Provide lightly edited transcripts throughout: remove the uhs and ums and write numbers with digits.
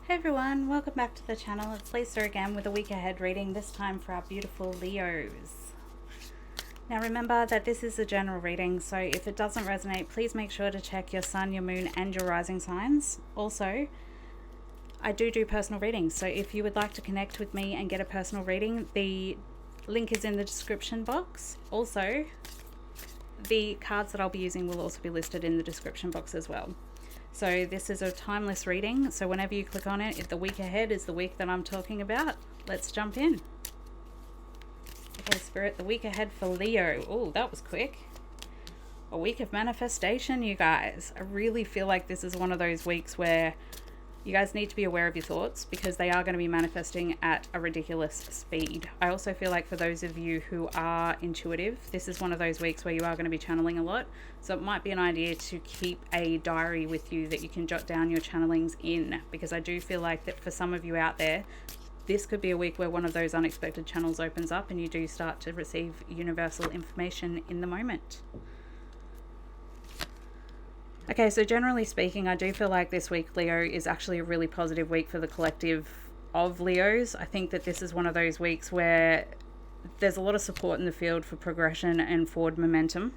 Hey everyone, welcome back to the channel. It's Lisa again with a week ahead reading, this time for our beautiful Leos. Now remember that this is a general reading, so if it doesn't resonate, please make sure to check your sun, your moon and your rising signs. Also, I do personal readings, so if you would like to connect with me and get a personal reading, the link is in the description box. Also, the cards that I'll be using will also be listed in the description box as well. So this is a timeless reading, so whenever you click on it, if the week ahead is the week that I'm talking about, let's jump in. Okay, Spirit, the week ahead for Leo. Oh, that was quick. A week of manifestation, you guys. I really feel like this is one of those weeks where you guys need to be aware of your thoughts because they are going to be manifesting at a ridiculous speed. I also feel like for those of you who are intuitive, this is one of those weeks where you are going to be channeling a lot. So it might be an idea to keep a diary with you that you can jot down your channelings in, because I do feel like that for some of you out there, this could be a week where one of those unexpected channels opens up and you do start to receive universal information in the moment. Okay, so generally speaking, I do feel like this week, Leo, is actually a really positive week for the collective of Leos. I think that this is one of those weeks where there's a lot of support in the field for progression and forward momentum.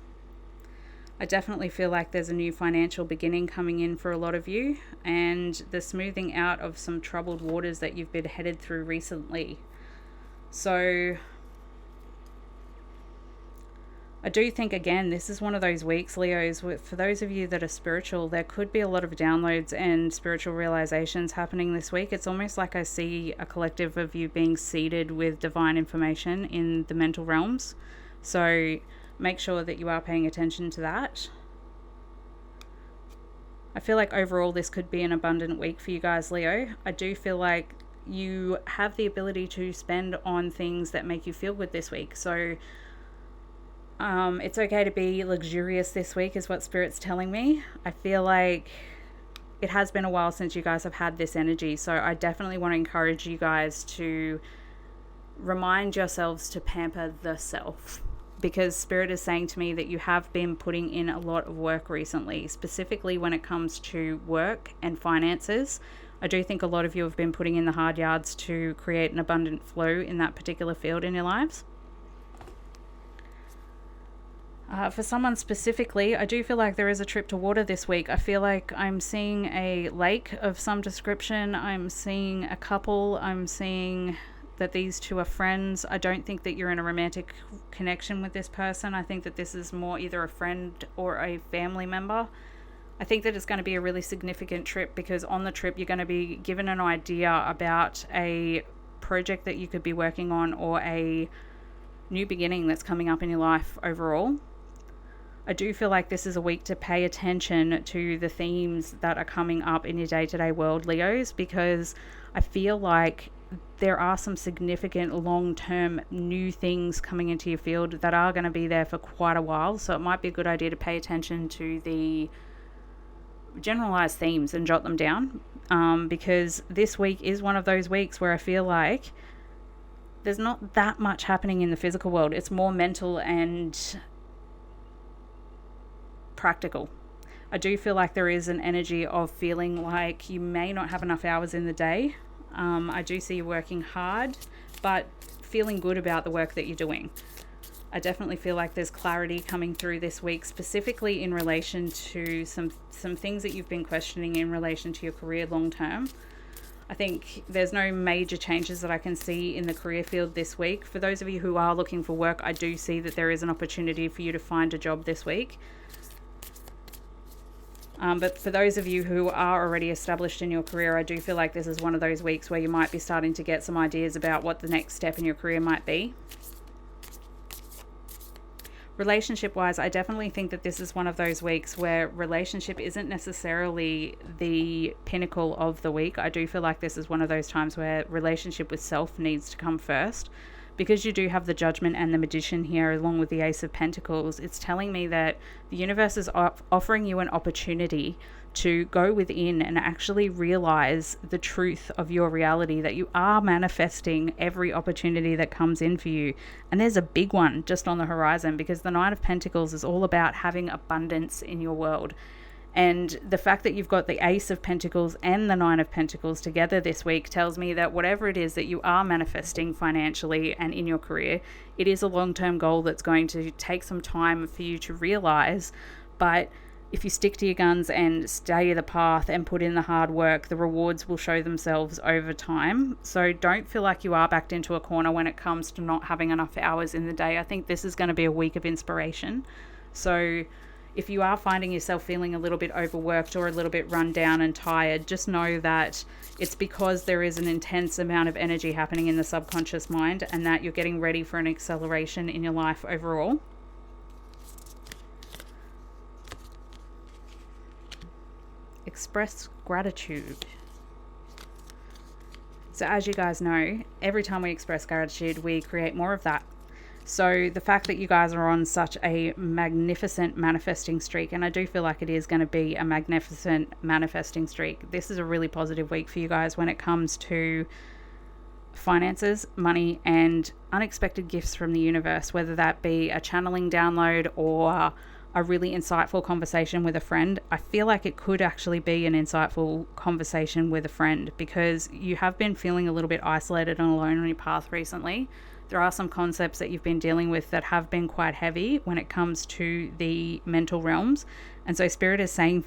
I definitely feel like there's a new financial beginning coming in for a lot of you, and the smoothing out of some troubled waters that you've been headed through recently. So I do think, again, this is one of those weeks, Leos, for those of you that are spiritual, there could be a lot of downloads and spiritual realizations happening this week. It's almost like I see a collective of you being seeded with divine information in the mental realms. So make sure that you are paying attention to that. I feel like overall this could be an abundant week for you guys, Leo. I do feel like you have the ability to spend on things that make you feel good this week. So it's okay to be luxurious this week is what Spirit's telling me. I feel like it has been a while since you guys have had this energy. So I definitely want to encourage you guys to remind yourselves to pamper the self, because Spirit is saying to me that you have been putting in a lot of work recently, specifically when it comes to work and finances. I do think a lot of you have been putting in the hard yards to create an abundant flow in that particular field in your lives. For someone specifically, I do feel like there is a trip to water this week. I feel like I'm seeing a lake of some description. I'm seeing a couple. I'm seeing that these two are friends. I don't think that you're in a romantic connection with this person. I think that this is more either a friend or a family member. I think that it's going to be a really significant trip, because on the trip you're going to be given an idea about a project that you could be working on or a new beginning that's coming up in your life overall. I do feel like this is a week to pay attention to the themes that are coming up in your day-to-day world, Leos, because I feel like there are some significant long-term new things coming into your field that are going to be there for quite a while. So it might be a good idea to pay attention to the generalized themes and jot them down, because this week is one of those weeks where I feel like there's not that much happening in the physical world. It's more mental and practical. I do feel like there is an energy of feeling like you may not have enough hours in the day. I do see you working hard, but feeling good about the work that you're doing. I definitely feel like there's clarity coming through this week, specifically in relation to some things that you've been questioning in relation to your career long term. I think there's no major changes that I can see in the career field this week. For those of you who are looking for work, I do see that there is an opportunity for you to find a job this week. But for those of you who are already established in your career, I do feel like this is one of those weeks where you might be starting to get some ideas about what the next step in your career might be. Relationship-wise, I definitely think that this is one of those weeks where relationship isn't necessarily the pinnacle of the week. I do feel like this is one of those times where relationship with self needs to come first. Because you do have the Judgment and the Magician here along with the Ace of Pentacles, it's telling me that the universe is offering you an opportunity to go within and actually realize the truth of your reality, that you are manifesting every opportunity that comes in for you. And there's a big one just on the horizon, because the Knight of Pentacles is all about having abundance in your world. And the fact that you've got the Ace of Pentacles and the Nine of Pentacles together this week tells me that whatever it is that you are manifesting financially and in your career, it is a long-term goal that's going to take some time for you to realize. But if you stick to your guns and stay the path and put in the hard work, the rewards will show themselves over time. So don't feel like you are backed into a corner when it comes to not having enough hours in the day. I think this is going to be a week of inspiration. So if you are finding yourself feeling a little bit overworked or a little bit run down and tired, just know that it's because there is an intense amount of energy happening in the subconscious mind, and that you're getting ready for an acceleration in your life overall. Express gratitude. So as you guys know, every time we express gratitude, we create more of that. So the fact that you guys are on such a magnificent manifesting streak, and I do feel like it is going to be a magnificent manifesting streak, this is a really positive week for you guys when it comes to finances, money, and unexpected gifts from the universe, whether that be a channeling download or a really insightful conversation with a friend. I feel like it could actually be an insightful conversation with a friend, because you have been feeling a little bit isolated and alone on your path recently. There are some concepts that you've been dealing with that have been quite heavy when it comes to the mental realms. And so Spirit is saying,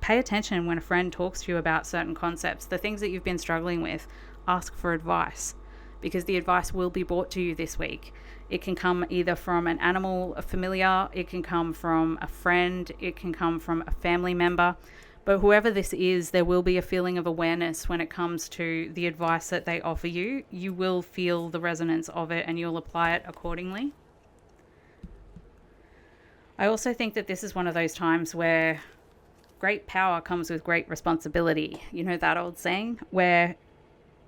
pay attention when a friend talks to you about certain concepts. The things that you've been struggling with, ask for advice, because the advice will be brought to you this week. It can come either from an animal, a familiar, it can come from a friend, it can come from a family member. But whoever this is, there will be a feeling of awareness when it comes to the advice that they offer you. You will feel the resonance of it and you'll apply it accordingly. I also think that this is one of those times where great power comes with great responsibility. You know that old saying, where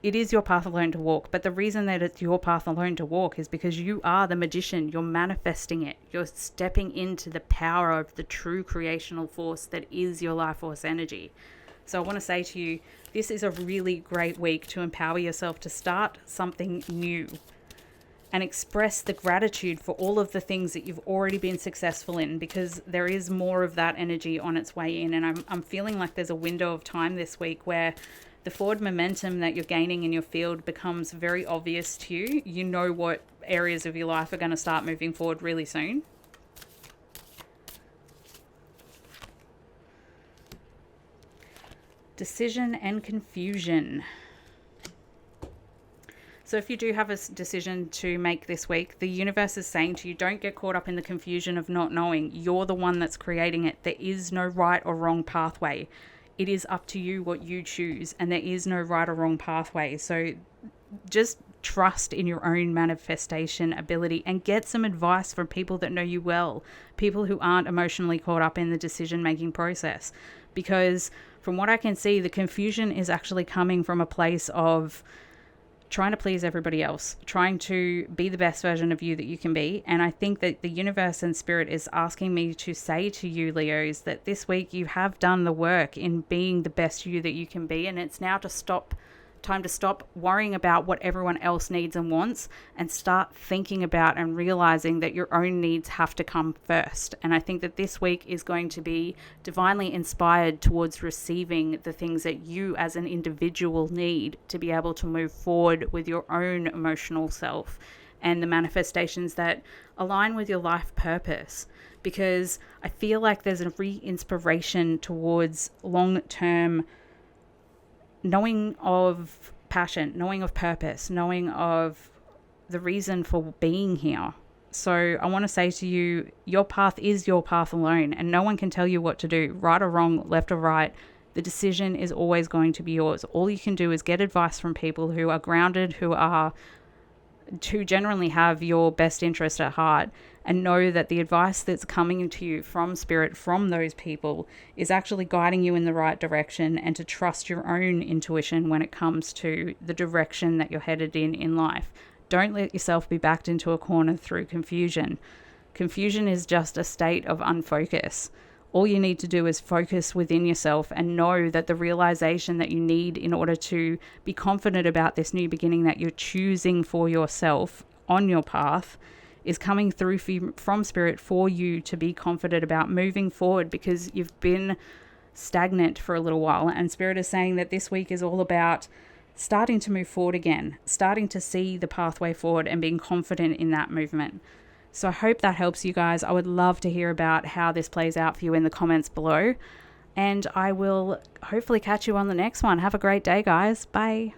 it is your path alone to walk. But the reason that it's your path alone to walk is because you are the magician. You're manifesting it. You're stepping into the power of the true creational force that is your life force energy. So I want to say to you, this is a really great week to empower yourself to start something new and express the gratitude for all of the things that you've already been successful in, because there is more of that energy on its way in. And I'm feeling like there's a window of time this week where the forward momentum that you're gaining in your field becomes very obvious to you. You know what areas of your life are going to start moving forward really soon. Decision and confusion. So if you do have a decision to make this week, the universe is saying to you, don't get caught up in the confusion of not knowing. You're the one that's creating it. There is no right or wrong pathway. It is up to you what you choose, and there is no right or wrong pathway. So just trust in your own manifestation ability and get some advice from people that know you well, people who aren't emotionally caught up in the decision-making process. Because from what I can see, the confusion is actually coming from a place of trying to please everybody else, trying to be the best version of you that you can be. And I think that the universe and spirit is asking me to say to you, Leos, that this week you have done the work in being the best you that you can be. And it's now time to stop worrying about what everyone else needs and wants and start thinking about and realizing that your own needs have to come first. And I think that this week is going to be divinely inspired towards receiving the things that you as an individual need to be able to move forward with your own emotional self and the manifestations that align with your life purpose. Because I feel like there's a re-inspiration towards long-term knowing of passion, knowing of purpose, knowing of the reason for being here. So I want to say to you, your path is your path alone, and no one can tell you what to do, right or wrong, left or right. The decision is always going to be yours. All you can do is get advice from people who are grounded, who generally have your best interest at heart, and know that the advice that's coming to you from spirit, from those people, is actually guiding you in the right direction, and to trust your own intuition when it comes to the direction that you're headed in life. Don't let yourself be backed into a corner through confusion. Confusion is just a state of unfocus. All you need to do is focus within yourself and know that the realization that you need in order to be confident about this new beginning that you're choosing for yourself on your path is coming through from spirit for you to be confident about moving forward, because you've been stagnant for a little while. And Spirit is saying that this week is all about starting to move forward again, starting to see the pathway forward and being confident in that movement. So I hope that helps you guys. I would love to hear about how this plays out for you in the comments below. And I will hopefully catch you on the next one. Have a great day, guys. Bye.